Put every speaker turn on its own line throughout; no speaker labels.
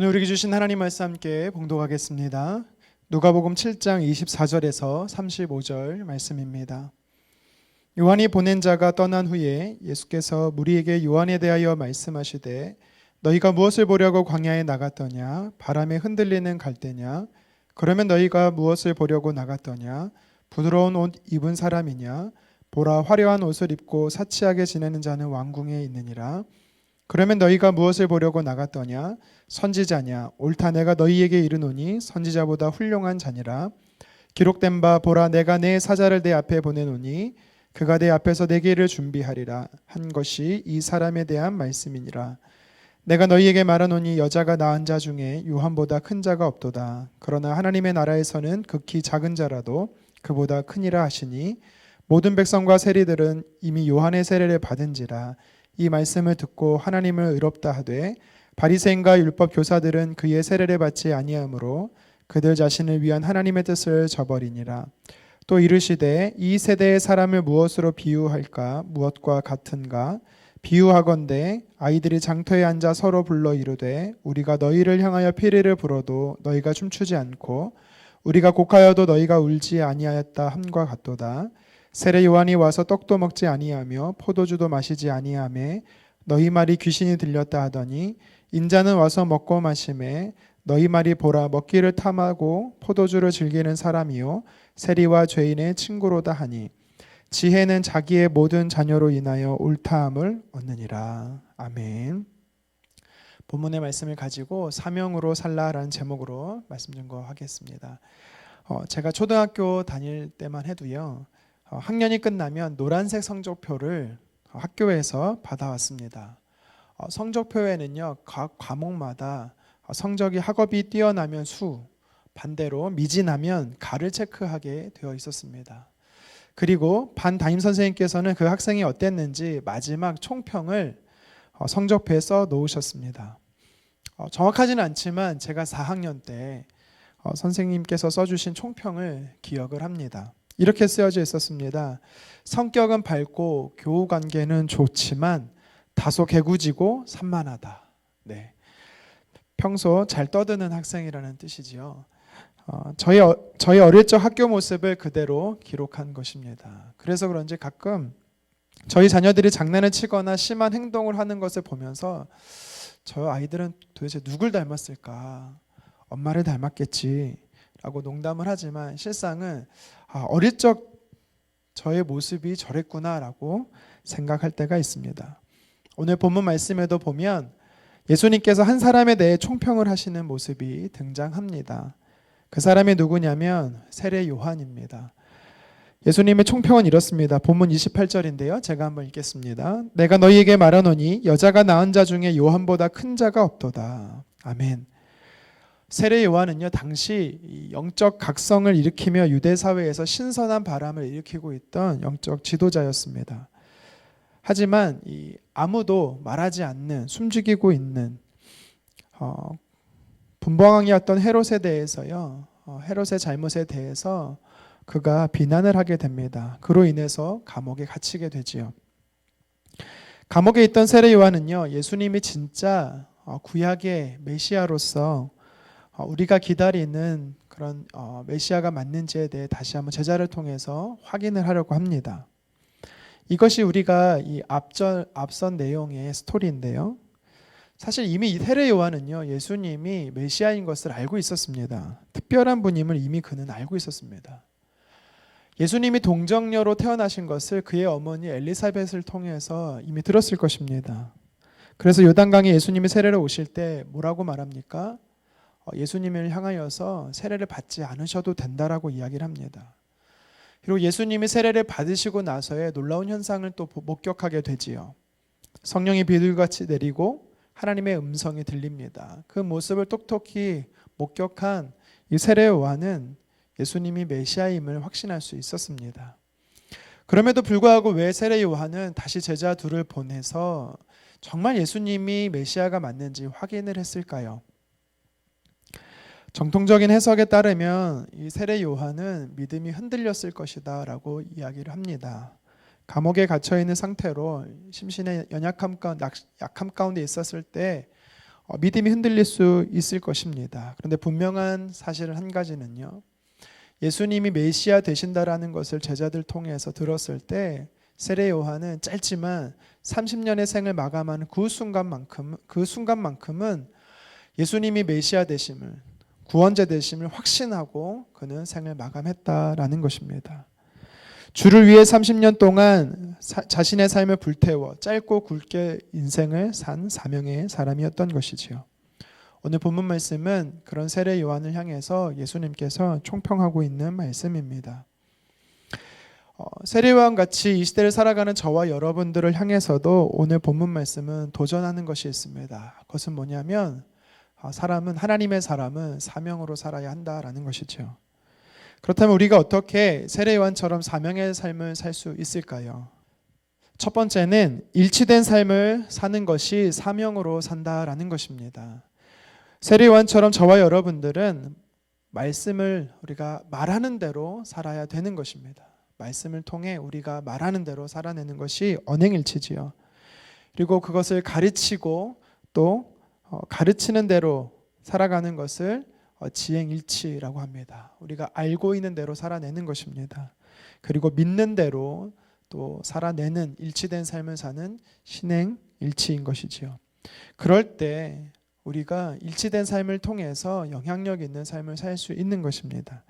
오늘 우리에게 주신 하나님 말씀 함께 봉독하겠습니다. 누가복음 7장 24절에서 35절 말씀입니다. 요한이 보낸 자가 떠난 후에 예수께서 무리에게 요한에 대하여 말씀하시되 너희가 무엇을 보려고 광야에 나갔더냐? 바람에 흔들리는 갈대냐? 그러면 너희가 무엇을 보려고 나갔더냐? 부드러운 옷 입은 사람이냐? 보라, 화려한 옷을 입고 사치하게 지내는 자는 왕궁에 있느니라. 그러면 너희가 무엇을 보려고 나갔더냐? 선지자냐? 옳다, 내가 너희에게 이르노니 선지자보다 훌륭한 자니라. 기록된 바 보라, 내가 내 사자를 내 앞에 보내노니 그가 내 앞에서 내 길을 준비하리라 한 것이 이 사람에 대한 말씀이니라. 내가 너희에게 말하노니 여자가 낳은 자 중에 요한보다 큰 자가 없도다. 그러나 하나님의 나라에서는 극히 작은 자라도 그보다 크니라 하시니 모든 백성과 세리들은 이미 요한의 세례를 받은지라. 이 말씀을 듣고 하나님을 의롭다 하되 바리새인과 율법 교사들은 그의 세례를 받지 아니하므로 그들 자신을 위한 하나님의 뜻을 저버리니라. 또 이르시되 이 세대의 사람을 무엇으로 비유할까? 무엇과 같은가? 비유하건대 아이들이 장터에 앉아 서로 불러 이르되 우리가 너희를 향하여 피리를 불어도 너희가 춤추지 않고 우리가 곡하여도 너희가 울지 아니하였다 함과 같도다. 세례 요한이 와서 떡도 먹지 아니하며 포도주도 마시지 아니하매 너희 말이 귀신이 들렸다 하더니 인자는 와서 먹고 마시매 너희 말이 보라, 먹기를 탐하고 포도주를 즐기는 사람이요 세리와 죄인의 친구로다 하니 지혜는 자기의 모든 자녀로 인하여 옳다함을 얻느니라. 아멘. 본문의 말씀을 가지고 사명으로 살라라는 제목으로 말씀 증거하겠습니다. 제가 초등학교 다닐 때만 해도요, 학년이 끝나면 노란색 성적표를 학교에서 받아왔습니다. 성적표에는요, 각 과목마다 성적이 학업이 뛰어나면 수, 반대로 미진하면 가를 체크하게 되어 있었습니다. 그리고 반 담임 선생님께서는 그 학생이 어땠는지 마지막 총평을 성적표에 써 놓으셨습니다. 정확하지는 않지만 제가 4학년 때 선생님께서 써주신 총평을 기억을 합니다. 이렇게 쓰여져 있었습니다. 성격은 밝고 교우 관계는 좋지만 다소 개구지고 산만하다. 네. 평소 잘 떠드는 학생이라는 뜻이지요. 저희 어릴 적 학교 모습을 그대로 기록한 것입니다. 그래서 그런지 가끔 저희 자녀들이 장난을 치거나 심한 행동을 하는 것을 보면서 저 아이들은 도대체 누굴 닮았을까? 엄마를 닮았겠지 라고 농담을 하지만 실상은 어릴 적 저의 모습이 저랬구나 라고 생각할 때가 있습니다. 오늘 본문 말씀에도 보면 예수님께서 한 사람에 대해 총평을 하시는 모습이 등장합니다. 그 사람이 누구냐면 세례 요한입니다. 예수님의 총평은 이렇습니다. 본문 28절인데요. 제가 한번 읽겠습니다. 내가 너희에게 말하노니 여자가 낳은 자 중에 요한보다 큰 자가 없도다. 아멘. 세례 요한은요, 당시 영적 각성을 일으키며 유대 사회에서 신선한 바람을 일으키고 있던 영적 지도자였습니다. 하지만 아무도 말하지 않는, 숨죽이고 있는 분봉왕이었던 헤롯에 대해서요, 헤롯의 잘못에 대해서 그가 비난을 하게 됩니다. 그로 인해서 감옥에 갇히게 되지요. 감옥에 있던 세례 요한은요, 예수님이 진짜 구약의 메시아로서 우리가 기다리는 그런 메시아가 맞는지에 대해 다시 한번 제자를 통해서 확인을 하려고 합니다. 이것이 우리가 이 앞선 내용의 스토리인데요. 사실 이미 세례 요한은요, 예수님이 메시아인 것을 알고 있었습니다. 특별한 분임을 이미 그는 알고 있었습니다. 예수님이 동정녀로 태어나신 것을 그의 어머니 엘리사벳을 통해서 이미 들었을 것입니다. 그래서 요단강에 예수님이 세례를 오실 때 뭐라고 말합니까? 예수님을 향하여서 세례를 받지 않으셔도 된다라고 이야기를 합니다. 그리고 예수님이 세례를 받으시고 나서의 놀라운 현상을 또 목격하게 되지요. 성령이 비둘기같이 내리고 하나님의 음성이 들립니다. 그 모습을 똑똑히 목격한 이 세례 요한은 예수님이 메시아임을 확신할 수 있었습니다. 그럼에도 불구하고 왜 세례 요한은 다시 제자 둘을 보내서 정말 예수님이 메시아가 맞는지 확인을 했을까요? 정통적인 해석에 따르면 이 세례 요한은 믿음이 흔들렸을 것이다 라고 이야기를 합니다. 감옥에 갇혀 있는 상태로 심신의 약함 가운데 있었을 때 믿음이 흔들릴 수 있을 것입니다. 그런데 분명한 사실은 한 가지는요. 예수님이 메시아 되신다라는 것을 제자들 통해서 들었을 때 세례 요한은 짧지만 30년의 생을 마감하는 그 순간만큼은 예수님이 메시아 되심을, 구원자 되심을 확신하고 그는 생을 마감했다라는 것입니다. 주를 위해 30년 동안 자신의 삶을 불태워 짧고 굵게 인생을 산 사명의 사람이었던 것이지요. 오늘 본문 말씀은 그런 세례 요한을 향해서 예수님께서 총평하고 있는 말씀입니다. 세례 요한 같이 이 시대를 살아가는 저와 여러분들을 향해서도 오늘 본문 말씀은 도전하는 것이 있습니다. 그것은 뭐냐면 하나님의 사람은 사명으로 살아야 한다라는 것이죠. 그렇다면 우리가 어떻게 세례 요한처럼 사명의 삶을 살 수 있을까요? 첫 번째는 일치된 삶을 사는 것이 사명으로 산다라는 것입니다. 세례 요한처럼 저와 여러분들은 말씀을 우리가 말하는 대로 살아야 되는 것입니다. 말씀을 통해 우리가 말하는 대로 살아내는 것이 언행일치지요. 그리고 그것을 가르치고 또 가르치는 대로 살아가는 것을 지행일치라고 합니다. 우리가 알고 있는 대로 살아내는 것입니다. 그리고 믿는 대로 또 살아내는 일치된 삶을 사는 신행일치인 것이지요. 그럴 때 우리가 일치된 삶을 통해서 영향력 있는 삶을 살 수 있는 것입니다.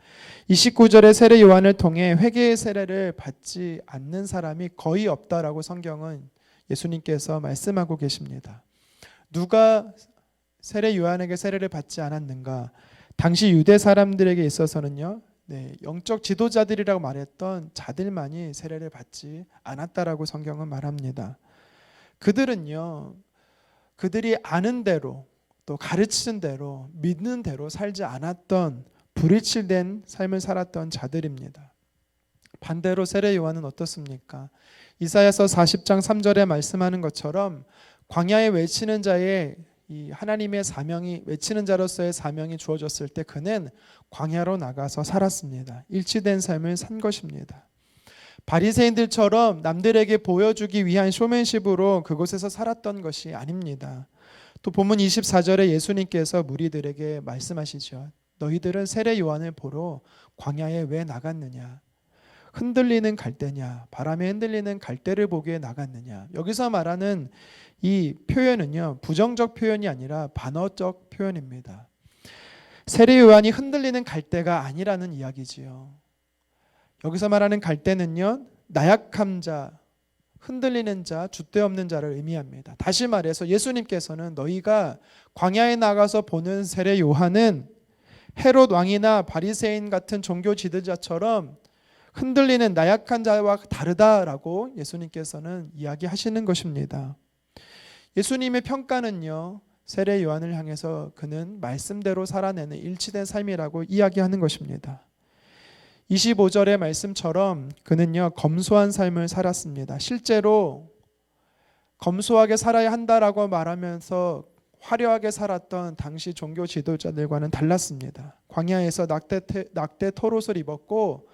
29절의 세례 요한을 통해 회개의 세례를 받지 않는 사람이 거의 없다라고 성경은 예수님께서 말씀하고 계십니다. 누가 세례 요한에게 세례를 받지 않았는가? 당시 유대 사람들에게 있어서는요, 영적 지도자들이라고 말했던 자들만이 세례를 받지 않았다라고 성경은 말합니다. 그들은요, 그들이 아는 대로 또 가르치는 대로 믿는 대로 살지 않았던 불일치된 삶을 살았던 자들입니다. 반대로 세례 요한은 어떻습니까? 이사야서 40장 3절에 말씀하는 것처럼 광야에 외치는 자의 이 하나님의 사명이 외치는 자로서의 사명이 주어졌을 때 그는 광야로 나가서 살았습니다. 일치된 삶을 산 것입니다. 바리새인들처럼 남들에게 보여주기 위한 쇼맨십으로 그곳에서 살았던 것이 아닙니다. 또 본문 24절에 예수님께서 무리들에게 말씀하시죠. 너희들은 세례 요한을 보러 광야에 왜 나갔느냐? 흔들리는 갈대냐? 바람에 흔들리는 갈대를 보기에 나갔느냐? 여기서 말하는 이 표현은요, 부정적 표현이 아니라 반어적 표현입니다. 세례 요한이 흔들리는 갈대가 아니라는 이야기지요. 여기서 말하는 갈대는요, 나약한 자, 흔들리는 자, 줏대 없는 자를 의미합니다. 다시 말해서 예수님께서는 너희가 광야에 나가서 보는 세례 요한은 헤롯 왕이나 바리새인 같은 종교 지도자처럼 흔들리는 나약한 자와 다르다라고 예수님께서는 이야기하시는 것입니다. 예수님의 평가는요, 세례 요한을 향해서 그는 말씀대로 살아내는 일치된 삶이라고 이야기하는 것입니다. 25절의 말씀처럼 그는요, 검소한 삶을 살았습니다. 실제로 검소하게 살아야 한다라고 말하면서 화려하게 살았던 당시 종교 지도자들과는 달랐습니다. 광야에서 낙대 토롯을 입었고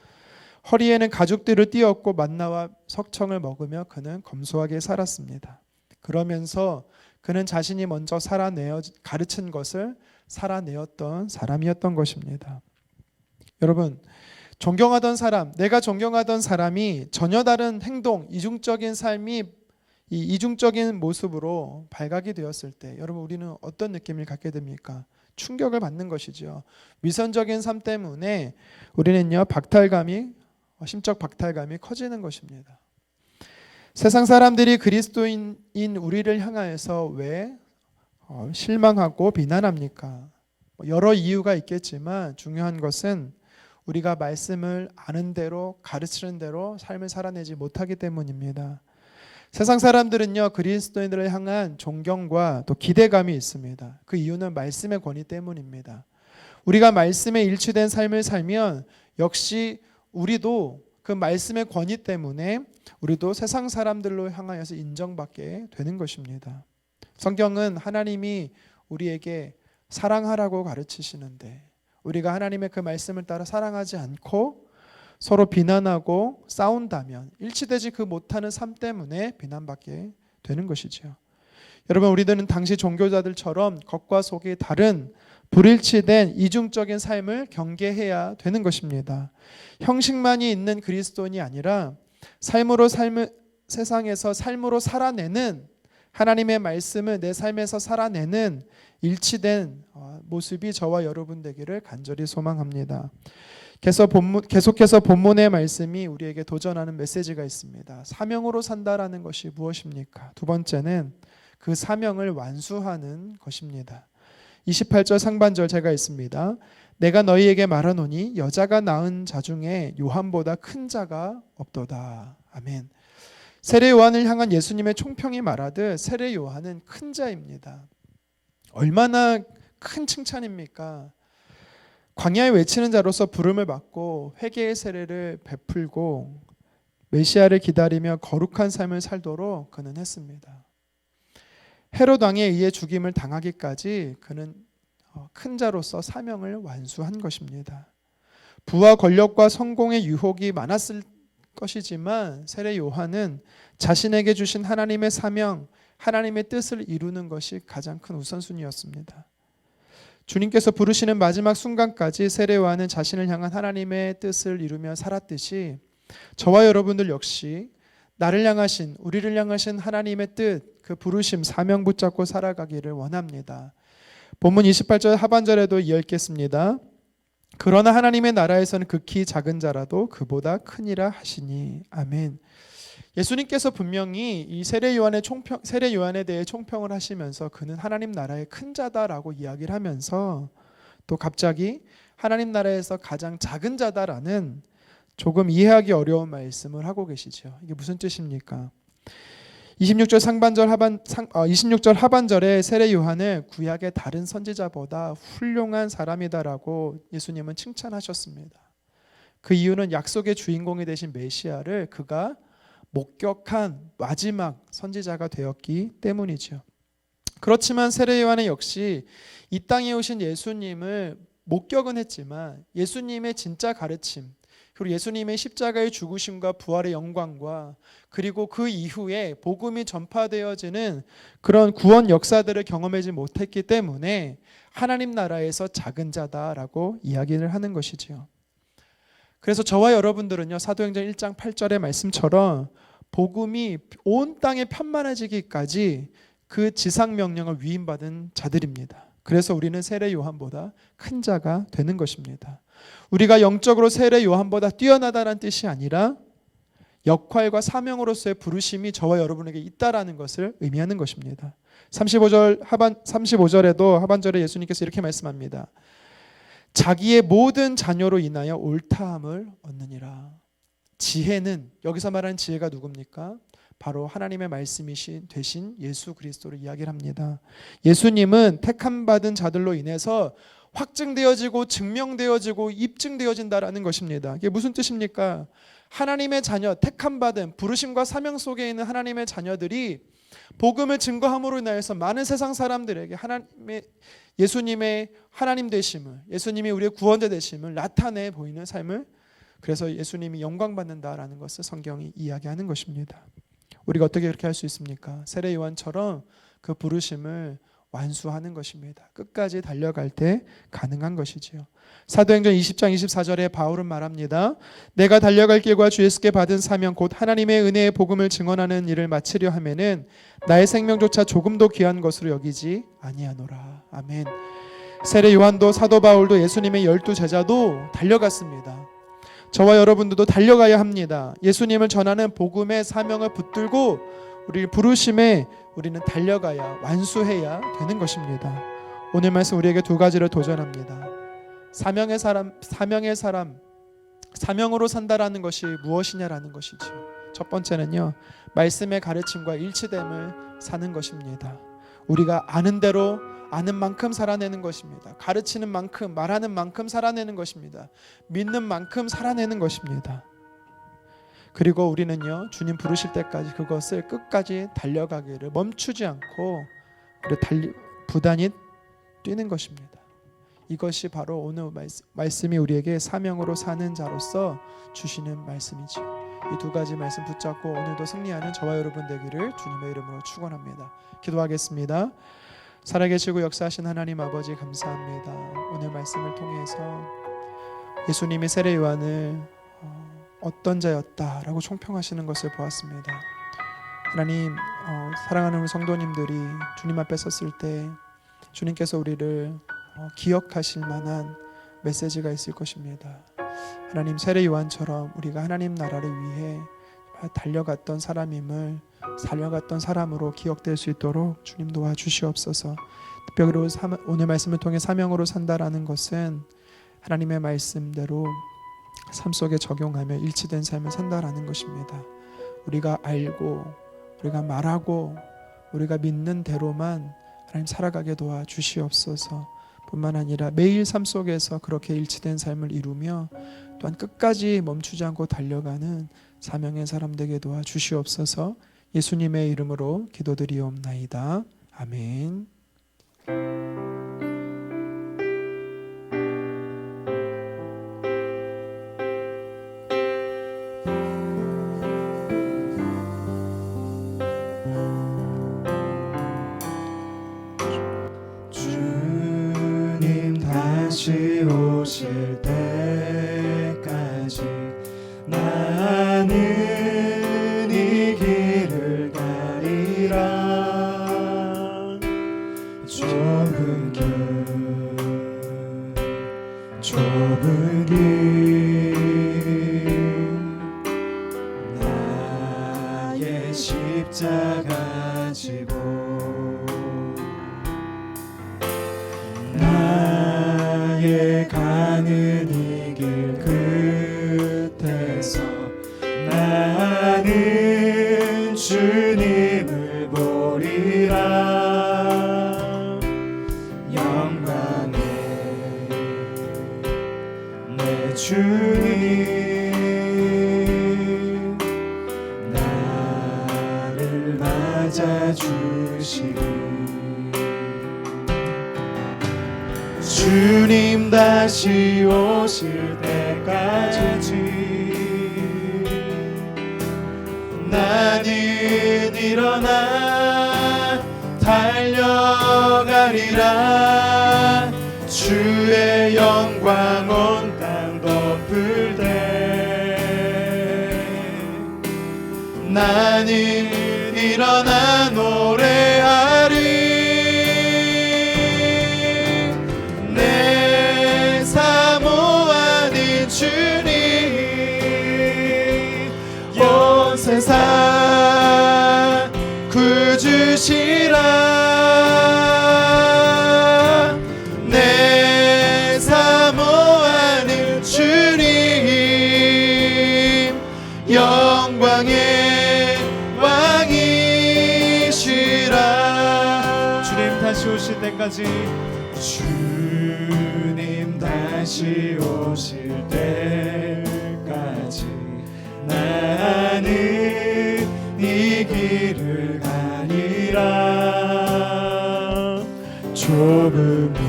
허리에는 가죽들을 띄었고 만나와 석청을 먹으며 그는 검소하게 살았습니다. 그러면서 그는 자신이 먼저 가르친 것을 살아내었던 사람이었던 것입니다. 여러분, 존경하던 사람, 내가 존경하던 사람이 전혀 다른 행동, 이중적인 삶이 이 이중적인 모습으로 발각이 되었을 때 여러분 우리는 어떤 느낌을 갖게 됩니까? 충격을 받는 것이죠. 위선적인 삶 때문에 우리는요, 심적 박탈감이 커지는 것입니다. 세상 사람들이 그리스도인인 우리를 향하여서 왜 실망하고 비난합니까? 여러 이유가 있겠지만 중요한 것은 우리가 말씀을 아는 대로 가르치는 대로 삶을 살아내지 못하기 때문입니다. 세상 사람들은요, 그리스도인들을 향한 존경과 또 기대감이 있습니다. 그 이유는 말씀의 권위 때문입니다. 우리가 말씀에 일치된 삶을 살면 역시 우리도 그 말씀의 권위 때문에 우리도 세상 사람들로 향하여서 인정받게 되는 것입니다. 성경은 하나님이 우리에게 사랑하라고 가르치시는데 우리가 하나님의 그 말씀을 따라 사랑하지 않고 서로 비난하고 싸운다면 일치되지 못하는 삶 때문에 비난받게 되는 것이죠. 여러분, 우리들은 당시 종교자들처럼 겉과 속이 다른 불일치된 이중적인 삶을 경계해야 되는 것입니다. 형식만이 있는 그리스도인이 아니라 세상에서 삶으로 살아내는, 하나님의 말씀을 내 삶에서 살아내는 일치된 모습이 저와 여러분 되기를 간절히 소망합니다. 계속해서 본문의 말씀이 우리에게 도전하는 메시지가 있습니다. 사명으로 산다라는 것이 무엇입니까? 두 번째는 그 사명을 완수하는 것입니다. 28절 상반절 제가 읽습니다. 내가 너희에게 말하노니 여자가 낳은 자 중에 요한보다 큰 자가 없도다. 아멘. 세례 요한을 향한 예수님의 총평이 말하듯 세례 요한은 큰 자입니다. 얼마나 큰 칭찬입니까? 광야에 외치는 자로서 부름을 받고 회개의 세례를 베풀고 메시아를 기다리며 거룩한 삶을 살도록 그는 했습니다. 헤롯 왕에 의해 죽임을 당하기까지 그는 큰 자로서 사명을 완수한 것입니다. 부와 권력과 성공의 유혹이 많았을 것이지만 세례 요한은 자신에게 주신 하나님의 사명, 하나님의 뜻을 이루는 것이 가장 큰 우선순위였습니다. 주님께서 부르시는 마지막 순간까지 세례 요한은 자신을 향한 하나님의 뜻을 이루며 살았듯이 저와 여러분들 역시 나를 향하신, 우리를 향하신 하나님의 뜻, 그 부르심, 사명 붙잡고 살아가기를 원합니다. 본문 28절 하반절에도 이어있겠습니다. 그러나 하나님의 나라에서는 극히 작은 자라도 그보다 크니라 하시니. 아멘. 예수님께서 분명히 이 세례 요한에 대해 총평을 하시면서 그는 하나님 나라의 큰 자다라고 이야기를 하면서 또 갑자기 하나님 나라에서 가장 작은 자다라는 조금 이해하기 어려운 말씀을 하고 계시죠. 이게 무슨 뜻입니까? 26절 하반절에 세례 요한을 구약의 다른 선지자보다 훌륭한 사람이다라고 예수님은 칭찬하셨습니다. 그 이유는 약속의 주인공이 되신 메시아를 그가 목격한 마지막 선지자가 되었기 때문이죠. 그렇지만 세례 요한은 역시 이 땅에 오신 예수님을 목격은 했지만 예수님의 진짜 가르침, 그리고 예수님의 십자가의 죽으심과 부활의 영광과 그리고 그 이후에 복음이 전파되어지는 그런 구원 역사들을 경험하지 못했기 때문에 하나님 나라에서 작은 자다라고 이야기를 하는 것이지요. 그래서 저와 여러분들은요, 사도행전 1장 8절의 말씀처럼 복음이 온 땅에 편만해지기까지 그 지상 명령을 위임받은 자들입니다. 그래서 우리는 세례 요한보다 큰 자가 되는 것입니다. 우리가 영적으로 세례 요한보다 뛰어나다는 뜻이 아니라 역할과 사명으로서의 부르심이 저와 여러분에게 있다라는 것을 의미하는 것입니다. 35절에도 하반절에 예수님께서 이렇게 말씀합니다. 자기의 모든 자녀로 인하여 옳다함을 얻느니라. 지혜는, 여기서 말하는 지혜가 누굽니까? 바로 하나님의 말씀이 되신 예수 그리스도를 이야기를 합니다. 예수님은 택함 받은 자들로 인해서 확증되어지고 증명되어지고 입증되어진다라는 것입니다. 이게 무슨 뜻입니까? 하나님의 자녀, 택함 받은 부르심과 사명 속에 있는 하나님의 자녀들이 복음을 증거함으로 인하여서 많은 세상 사람들에게 예수님의 하나님 되심을, 예수님이 우리의 구원자 되심을 나타내 보이는 삶을, 그래서 예수님이 영광 받는다라는 것을 성경이 이야기하는 것입니다. 우리가 어떻게 그렇게 할 수 있습니까? 세례 요한처럼 그 부르심을 완수하는 것입니다. 끝까지 달려갈 때 가능한 것이지요. 사도행전 20장 24절에 바울은 말합니다. 내가 달려갈 길과 주 예수께 받은 사명 곧 하나님의 은혜의 복음을 증언하는 일을 마치려 하면은 나의 생명조차 조금도 귀한 것으로 여기지 아니하노라. 아멘. 세례 요한도 사도 바울도 예수님의 12제자도 달려갔습니다. 저와 여러분들도 달려가야 합니다. 예수님을 전하는 복음의 사명을 붙들고 우리 부르심에 우리는 달려가야, 완수해야 되는 것입니다. 오늘 말씀 우리에게 두 가지를 도전합니다. 사명의 사람, 사명으로 산다라는 것이 무엇이냐라는 것이죠. 첫 번째는요, 말씀의 가르침과 일치됨을 사는 것입니다. 우리가 아는 대로 아는 만큼 살아내는 것입니다. 가르치는 만큼, 말하는 만큼 살아내는 것입니다. 믿는 만큼 살아내는 것입니다. 그리고 우리는요, 주님 부르실 때까지 그것을 끝까지 달려가기를 멈추지 않고 부단히 뛰는 것입니다. 이것이 바로 오늘 말씀이 우리에게 사명으로 사는 자로서 주시는 말씀이죠. 이 두 가지 말씀 붙잡고 오늘도 승리하는 저와 여러분 되기를 주님의 이름으로 축원합니다. 기도하겠습니다. 살아계시고 역사하신 하나님 아버지 감사합니다. 오늘 말씀을 통해서 예수님이 세례 요한을 어떤 자였다라고 총평하시는 것을 보았습니다. 하나님, 사랑하는 우리 성도님들이 주님 앞에 섰을 때 주님께서 우리를 기억하실 만한 메시지가 있을 것입니다. 하나님, 세례 요한처럼 우리가 하나님 나라를 위해 달려갔던 사람임을 살려갔던 사람으로 기억될 수 있도록 주님 도와주시옵소서. 특별히 오늘 말씀을 통해 사명으로 산다라는 것은 하나님의 말씀대로 삶 속에 적용하며 일치된 삶을 산다라는 것입니다. 우리가 알고 우리가 말하고 우리가 믿는 대로만 하나님 살아가게 도와주시옵소서. 뿐만 아니라 매일 삶 속에서 그렇게 일치된 삶을 이루며 또한 끝까지 멈추지 않고 달려가는 사명의 사람 되게 도와주시옵소서. 예수님의 이름으로 기도드리옵나이다. 아멘.
주님 다시 오실 때까지 나는 이 길을 가리라. 좁은 길 나의 십자가 지고 나의 가는 이 길 끝에서 나는 주님을 보리라. 영광의 내 주님 나를 맞아주시리. 주님 다시 오실 때까지 나는 일어나 달려가리라. 주의 영광 온 땅 덮을 때 나는 일어나 노래하리. 세상 구주시라. 내 사모하는 주님 영광의 왕이시라. 주님 다시 오실 때까지 주님 다시 오실 때까지 나는 이 길을 가리라. 좁은 길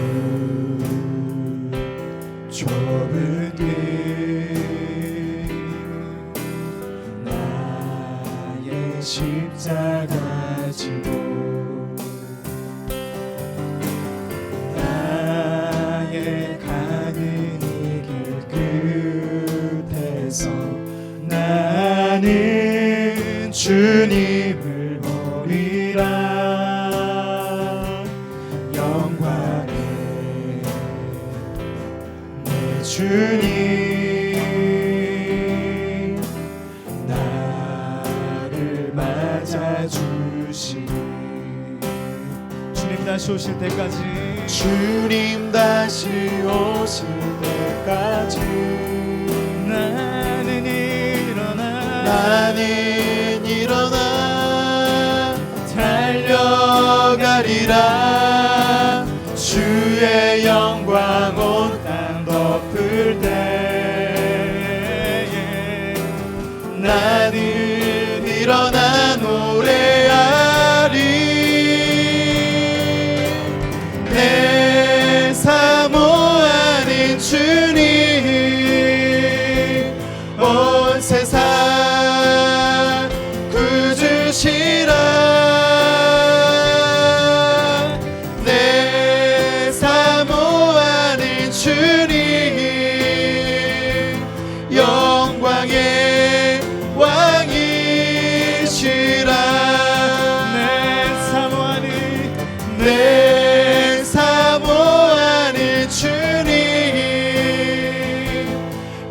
나의 십자가 지고 나의 가는 이 길 끝에서 나는 주님을 보리라. 영광의 내 주님 나를 맞아주시니. 주님 다시 오실 때까지 주님 다시 오실 때까지 나는 일어나 달려가리라. 주의 영광 온 땅 덮을 때에 나는 일어나 노래하리. 내 사모하는 주님 온 세상 영광의 왕이시라. 내 사모하는 주님,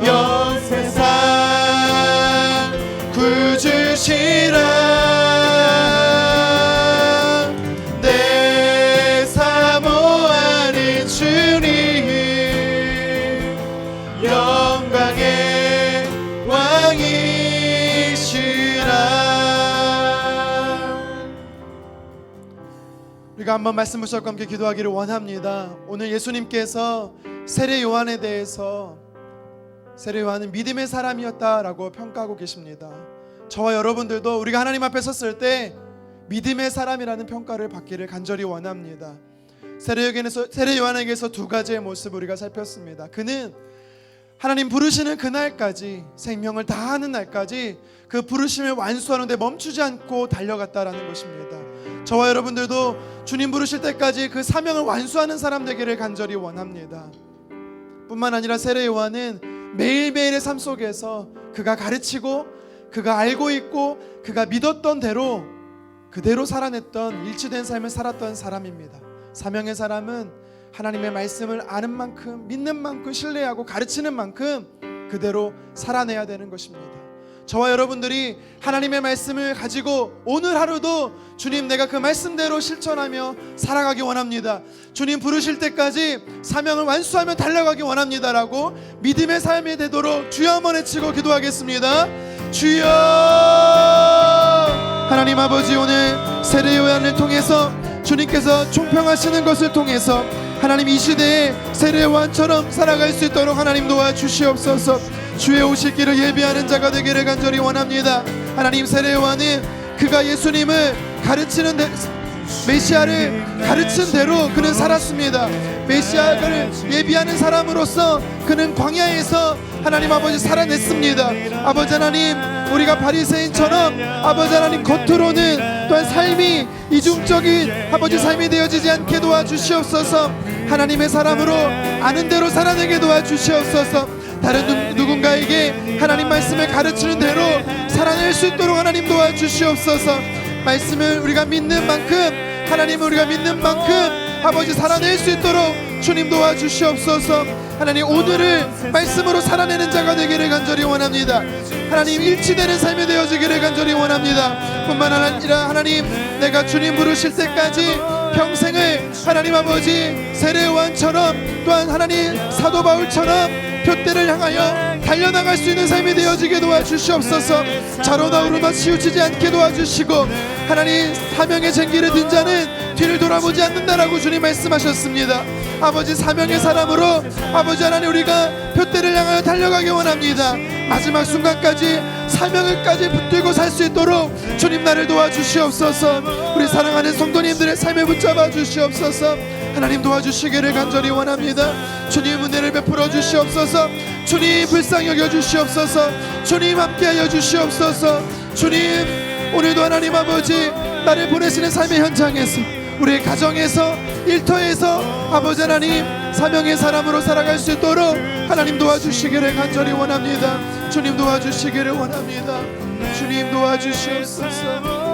영세상 구주시라. 내 사모하는 주님, 영광의 왕이시라.
우리가 한번 말씀 붙잡고 함께 기도하기를 원합니다. 오늘 예수님께서 세례 요한에 대해서 세례 요한은 믿음의 사람이었다라고 평가하고 계십니다. 저와 여러분들도 우리가 하나님 앞에 섰을 때 믿음의 사람이라는 평가를 받기를 간절히 원합니다. 세례 요한에게서 두 가지의 모습을 우리가 살폈습니다. 그는 하나님 부르시는 그날까지, 생명을 다하는 날까지 그 부르심을 완수하는 데 멈추지 않고 달려갔다라는 것입니다. 저와 여러분들도 주님 부르실 때까지 그 사명을 완수하는 사람 되기를 간절히 원합니다. 뿐만 아니라 세례 요한은 매일매일의 삶 속에서 그가 가르치고 그가 알고 있고 그가 믿었던 대로 그대로 살아냈던 일치된 삶을 살았던 사람입니다. 사명의 사람은 하나님의 말씀을 아는 만큼, 믿는 만큼, 신뢰하고 가르치는 만큼 그대로 살아내야 되는 것입니다. 저와 여러분들이 하나님의 말씀을 가지고 오늘 하루도 주님, 내가 그 말씀대로 실천하며 살아가기 원합니다. 주님 부르실 때까지 사명을 완수하며 달려가기 원합니다라고 믿음의 삶이 되도록 주여 한번 외치고 기도하겠습니다. 주여. 하나님 아버지, 오늘 세례 요한을 통해서 주님께서 총평하시는 것을 통해서 하나님 이 시대에 세례 요한처럼 살아갈 수 있도록 하나님 도와주시옵소서. 주의 오실 길을 예비하는 자가 되기를 간절히 원합니다. 하나님, 세례 요한은 그가 예수님을 가르치는 메시아를 가르친 대로 그는 살았습니다. 메시아를 예비하는 사람으로서 그는 광야에서 하나님 아버지 살아냈습니다. 아버지 하나님, 우리가 바리새인처럼 아버지 하나님 겉으로는 또한 삶이 이중적인 아버지 삶이 되어지지 않게 도와주시옵소서. 하나님의 사람으로 아는 대로 살아내게 도와주시옵소서. 다른 누군가에게 하나님 말씀을 가르치는 대로 살아낼 수 있도록 하나님 도와주시옵소서. 말씀을 우리가 믿는 만큼, 하나님을 우리가 믿는 만큼 아버지 살아낼 수 있도록 주님 도와주시옵소서. 하나님, 오늘을 말씀으로 살아내는 자가 되기를 간절히 원합니다. 하나님, 일치되는 삶이 되어지기를 간절히 원합니다. 뿐만 아니라 하나님, 내가 주님 부르실 때까지 평생을 하나님 아버지 세례 요한처럼, 또한 하나님 사도 바울처럼 표대를 향하여 달려나갈 수 있는 삶이 되어지게 도와주시옵소서. 좌로나 우로나 치우치지 않게 도와주시고, 하나님 사명의 쟁기를 든 자는 뒤를 돌아보지 않는다라고 주님 말씀하셨습니다. 아버지, 사명의 사람으로 아버지 하나님 우리가 표대를 향하여 달려가기 원합니다. 마지막 순간까지 사명을까지 붙들고 살 수 있도록 주님 나를 도와주시옵소서. 우리 사랑하는 성도님들의 삶을 붙잡아 주시옵소서. 하나님 도와주시기를 간절히 원합니다. 주님 은혜를 베풀어 주시옵소서. 주님 불쌍히 여겨 주시옵소서. 주님 함께하여 주시옵소서. 주님, 오늘도 하나님 아버지 나를 보내시는 삶의 현장에서, 우리의 가정에서, 일터에서 아버지 하나님 사명의 사람으로 살아갈 수 있도록 하나님 도와주시기를 간절히 원합니다. 주님 도와주시기를 원합니다. 주님 도와주시옵소서.